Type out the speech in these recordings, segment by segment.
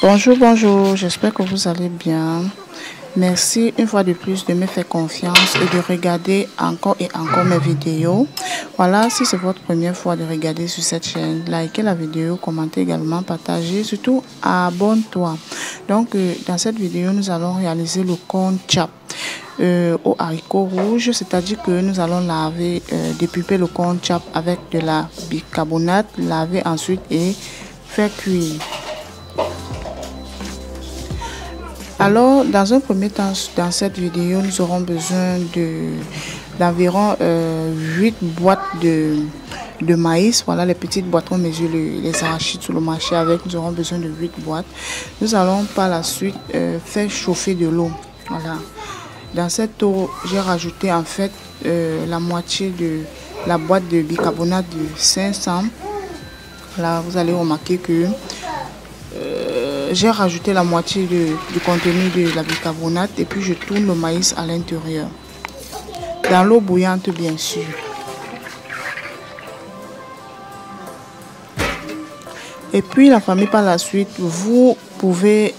Bonjour, bonjour, j'espère que vous allez bien. Merci une fois de plus de me faire confiance et de regarder encore et encore mes vidéos. Voilà, si c'est votre première fois de regarder sur cette chaîne, likez la vidéo, commentez également, partagez, surtout abonne-toi. Donc, dans cette vidéo, nous allons réaliser le conchap au haricot rouge, c'est-à-dire que nous allons laver, dépulper le conchap avec de la bicarbonate, laver ensuite et faire cuire. Alors, dans un premier temps, dans cette vidéo, nous aurons besoin d'environ 8 boîtes de maïs. Voilà les petites boîtes, on mesure les arachides sur le marché avec. Nous aurons besoin de 8 boîtes. Nous allons par la suite faire chauffer de l'eau. Voilà. Dans cette eau, j'ai rajouté en fait la moitié de la boîte de bicarbonate de 500. Là, vous allez remarquer que j'ai rajouté la moitié du contenu de la bicarbonate et puis je tourne le maïs à l'intérieur. Dans l'eau bouillante, bien sûr. Et puis la famille, par la suite, vous pouvez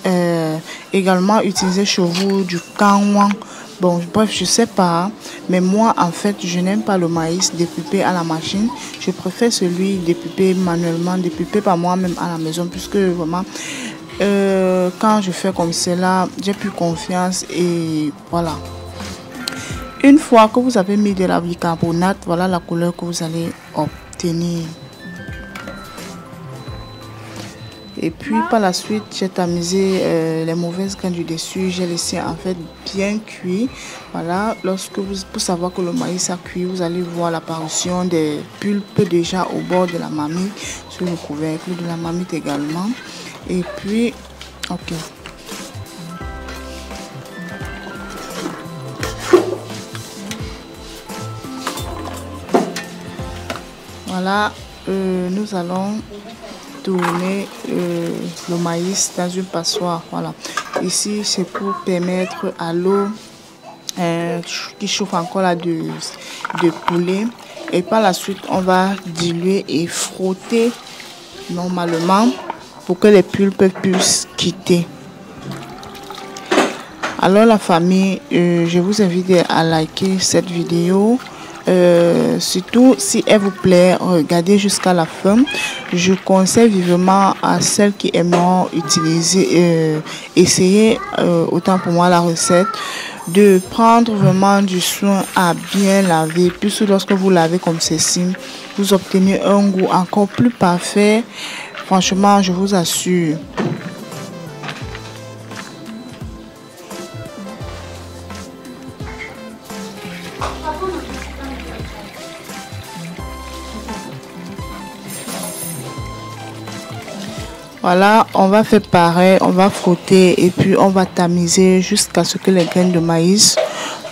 également utiliser chez vous du kanwan. Bon, bref, je sais pas, mais moi, en fait, je n'aime pas le maïs dépulpé à la machine. Je préfère celui dépulpé manuellement, dépulpé par moi-même à la maison, puisque vraiment, quand je fais comme cela, j'ai plus confiance et voilà. Une fois que vous avez mis de la bicarbonate, voilà la couleur que vous allez obtenir. Et puis par la suite, j'ai tamisé les mauvaises graines du dessus. J'ai laissé en fait bien cuit. Voilà, pour savoir que le maïs a cuit, vous allez voir l'apparition des pulpes déjà au bord de la marmite, sur le couvercle de la marmite également. Et puis, ok. Voilà, nous allons tourner le maïs dans une passoire. Voilà, ici c'est pour permettre à l'eau qui chauffe encore là de couler. Et par la suite, on va diluer et frotter normalement pour que les pulpes puissent quitter. Alors la famille, je vous invite à liker cette vidéo. Surtout si elle vous plaît, regardez jusqu'à la fin. Je conseille vivement à celles qui aimeront utiliser, essayer autant pour moi la recette, de prendre vraiment du soin à bien laver, puisque lorsque vous lavez comme ceci, vous obtenez un goût encore plus parfait. Franchement, je vous assure. Voilà, on va faire pareil, on va frotter et puis on va tamiser jusqu'à ce que les graines de maïs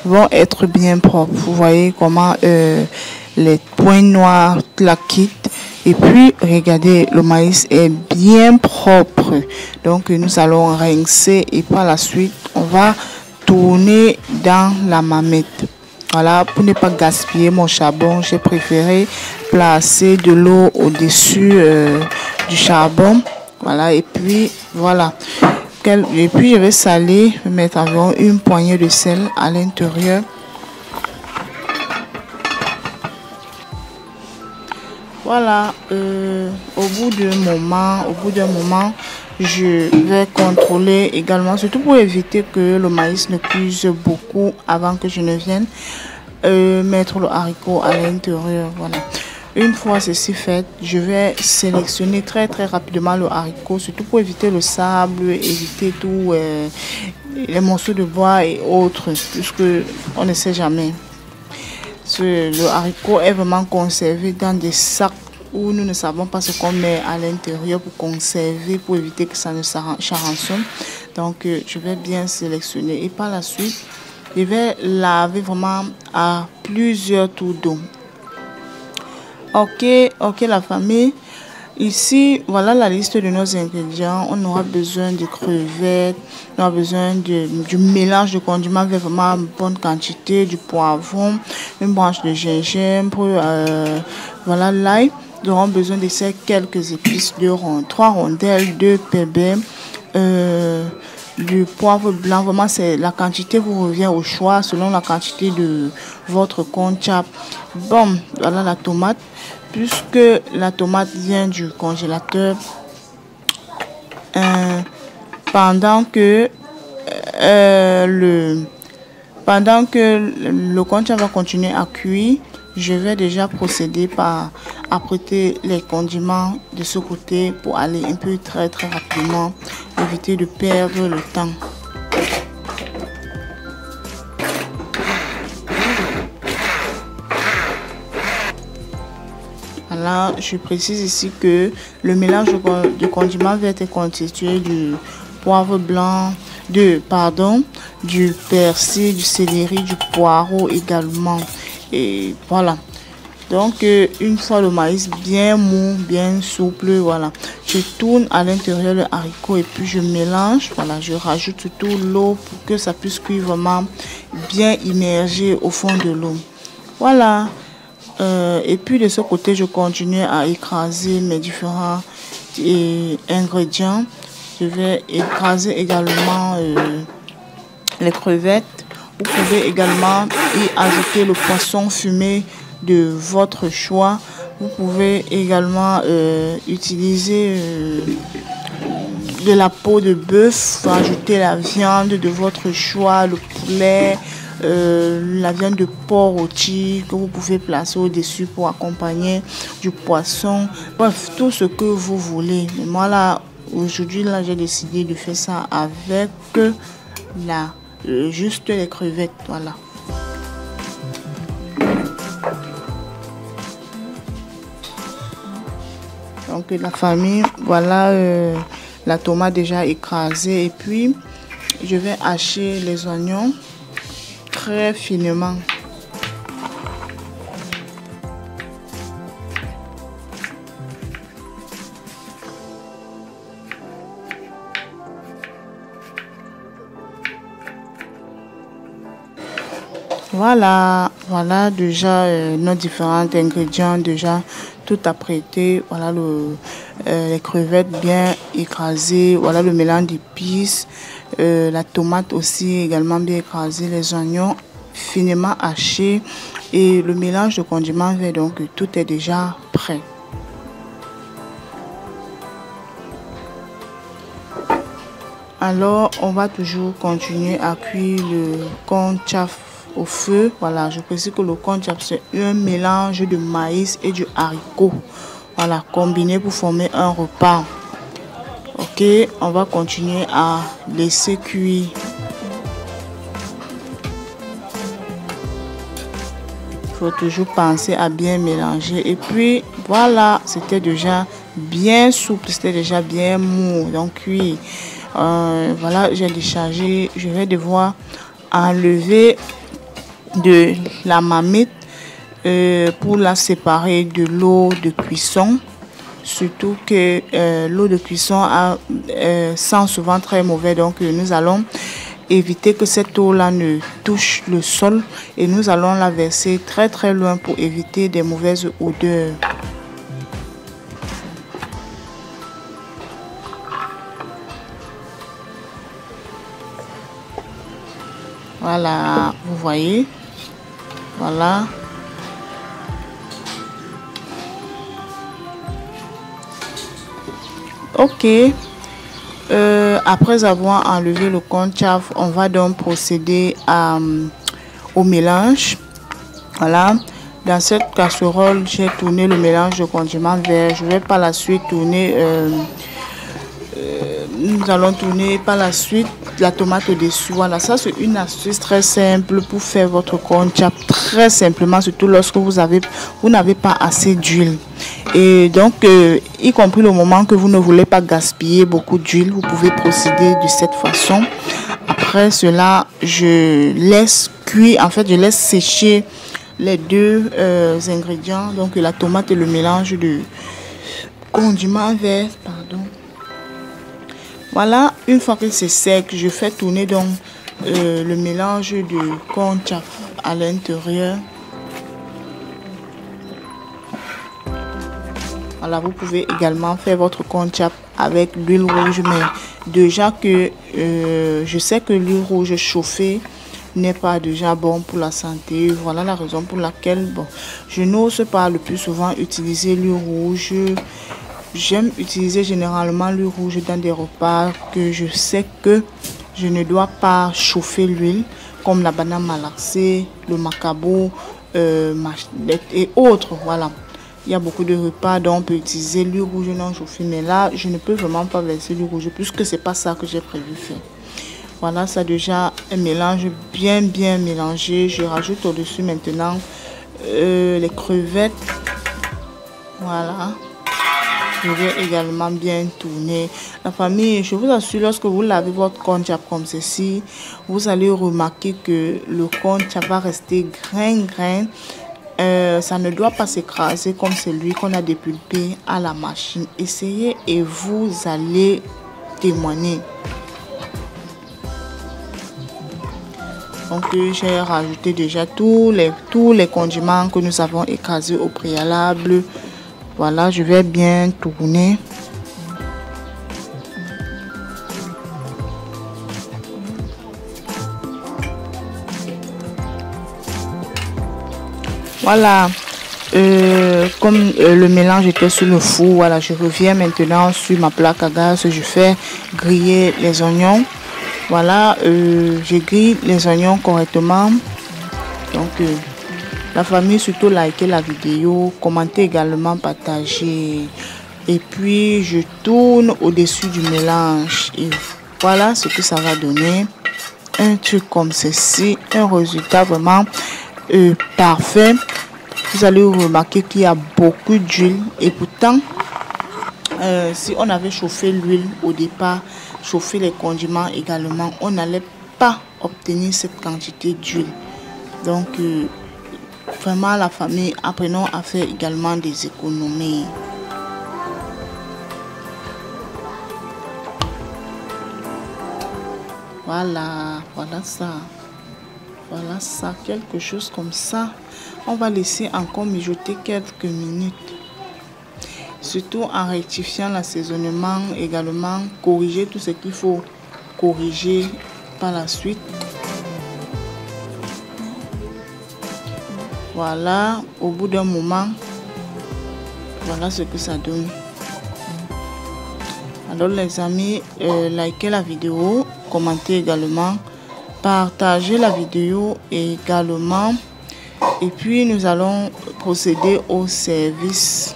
vont être bien propres. Vous voyez comment les points noirs la quittent. Et puis, regardez, le maïs est bien propre. Donc, nous allons rincer et par la suite, on va tourner dans la marmite. Voilà, pour ne pas gaspiller mon charbon, j'ai préféré placer de l'eau au-dessus du charbon. Voilà, et puis voilà. Et puis je vais saler, mettre environ une poignée de sel à l'intérieur. Voilà, au bout d'un moment, je vais contrôler également, surtout pour éviter que le maïs ne cuise beaucoup avant que je ne vienne mettre le haricot à l'intérieur. Voilà. Une fois ceci fait, je vais sélectionner très rapidement le haricot, surtout pour éviter le sable, éviter tous les morceaux de bois et autres, puisque on ne sait jamais. Le haricot est vraiment conservé dans des sacs où nous ne savons pas ce qu'on met à l'intérieur pour conserver, pour éviter que ça ne charançonne. Donc, je vais bien sélectionner et par la suite, je vais laver vraiment à plusieurs tours d'eau. Ok la famille, ici voilà la liste de nos ingrédients. On aura besoin de crevettes, on aura besoin du mélange de condiments avec vraiment une bonne quantité, du poivron, une branche de gingembre, voilà l'ail. Nous aurons besoin de ces quelques épices, 3 rondelles, 2 pépins, du poivre blanc. Vraiment, c'est la quantité vous revient au choix selon la quantité de votre konjac. Bon, voilà la tomate. Puisque la tomate vient du congélateur, pendant que le konjac va continuer à cuire, je vais déjà procéder par apprêter les condiments de ce côté pour aller un peu très rapidement, éviter de perdre le temps. Voilà, je précise ici que le mélange de condiments va être constitué du poivre blanc, du persil, du céleri, du poireau également. Et voilà. Donc, une fois le maïs bien mou, bien souple, voilà, je tourne à l'intérieur le haricot et puis je mélange. Voilà, je rajoute surtout l'eau pour que ça puisse cuire vraiment bien immergé au fond de l'eau. Voilà. Et puis de ce côté, je continue à écraser mes différents ingrédients. Je vais écraser également les crevettes. Vous pouvez également y ajouter le poisson fumé de votre choix. Vous pouvez également utiliser de la peau de bœuf, ajouter la viande de votre choix, le poulet, la viande de porc rôti que vous pouvez placer au-dessus pour accompagner du poisson. Bref, tout ce que vous voulez. Mais moi là, aujourd'hui, là, j'ai décidé de faire ça avec juste les crevettes. Voilà. Donc la famille, voilà la tomate déjà écrasée. Et puis, je vais hacher les oignons très finement. Voilà déjà nos différents ingrédients déjà tout apprêté. Voilà les crevettes bien écrasées. Voilà le mélange d'épices, la tomate aussi également bien écrasée, les oignons finement hachés et le mélange de condiments vert. Donc tout est déjà prêt. Alors on va toujours continuer à cuire le konjac au feu. Voilà, je précise que le konjac c'est un mélange de maïs et du haricot. Voilà, combiné pour former un repas. Ok, on va continuer à laisser cuire. Il faut toujours penser à bien mélanger. Et puis voilà, c'était déjà bien souple, c'était déjà bien mou. Donc cuit. Voilà, j'ai déchargé. Je vais devoir enlever de la marmite pour la séparer de l'eau de cuisson. Surtout que l'eau de cuisson sent souvent très mauvais. Donc nous allons éviter que cette eau-là ne touche le sol. Et nous allons la verser très loin pour éviter des mauvaises odeurs. Voilà, vous voyez. Voilà. Ok. Après avoir enlevé le konjac, on va donc procéder au mélange. Voilà. Dans cette casserole, j'ai tourné le mélange de condiments verts. Je vais par la suite tourner. Nous allons tourner par la suite la tomate au-dessus. Voilà, ça c'est une astuce très simple pour faire votre konjac très simplement, surtout lorsque vous n'avez pas assez d'huile. Et donc, y compris le moment que vous ne voulez pas gaspiller beaucoup d'huile, vous pouvez procéder de cette façon. Après cela, je laisse cuire, en fait, je laisse sécher les deux ingrédients, donc la tomate et le mélange de condiments verts, pardon. Voilà, une fois que c'est sec, je fais tourner donc le mélange de konjac à l'intérieur. Voilà, vous pouvez également faire votre konjac avec l'huile rouge, mais déjà que je sais que l'huile rouge chauffée n'est pas déjà bon pour la santé. Voilà la raison pour laquelle bon, je n'ose pas le plus souvent utiliser l'huile rouge. J'aime utiliser généralement l'huile rouge dans des repas que je sais que je ne dois pas chauffer l'huile, comme la banane malaxée, le macabo et autres. Voilà. Il y a beaucoup de repas dont on peut utiliser l'huile rouge non chauffée, mais là, je ne peux vraiment pas verser l'huile rouge puisque c'est pas ça que j'ai prévu faire. Voilà, ça déjà un mélange bien mélangé. Je rajoute au-dessus maintenant les crevettes. Voilà. Je vais également bien tourner. La famille, je vous assure, lorsque vous lavez votre konjac comme ceci, vous allez remarquer que le konjac va rester grain. Ça ne doit pas s'écraser comme celui qu'on a dépulpé à la machine. Essayez et vous allez témoigner. Donc j'ai rajouté déjà tous les condiments que nous avons écrasés au préalable. Voilà, je vais bien tourner. Voilà, comme le mélange était sur le four, voilà, je reviens maintenant sur ma plaque à gaz. Je fais griller les oignons. Voilà, je grille les oignons correctement. Donc, la famille, surtout likez la vidéo, commentez également, partagez. Et puis, je tourne au-dessus du mélange. Et voilà ce que ça va donner. Un truc comme ceci, un résultat vraiment parfait. Vous allez remarquer qu'il y a beaucoup d'huile. Et pourtant, si on avait chauffé l'huile au départ, chauffer les condiments également, on n'allait pas obtenir cette quantité d'huile. Donc, vraiment, la famille, apprenons à faire également des économies. Voilà, voilà ça, quelque chose comme ça. On va laisser encore mijoter quelques minutes. Surtout en rectifiant l'assaisonnement également, corriger tout ce qu'il faut corriger par la suite. Voilà, au bout d'un moment, voilà ce que ça donne. Alors les amis, likez la vidéo, commentez également, partagez la vidéo également. Et puis nous allons procéder au service.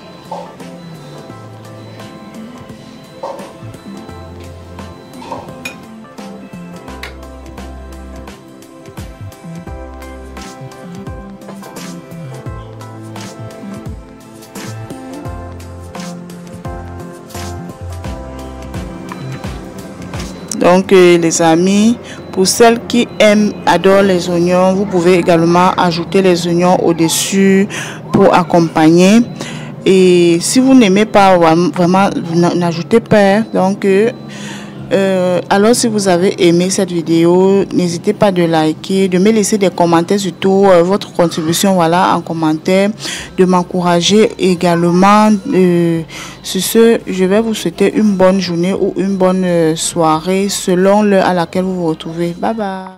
Donc les amis, pour celles qui adorent les oignons, vous pouvez également ajouter les oignons au-dessus pour accompagner. Et si vous n'aimez pas vraiment, n'ajoutez pas. Donc alors si vous avez aimé cette vidéo, n'hésitez pas de liker, de me laisser des commentaires, surtout votre contribution, voilà, en commentaire, de m'encourager également. Sur ce, je vais vous souhaiter une bonne journée ou une bonne soirée selon l'heure à laquelle vous vous retrouvez. Bye bye.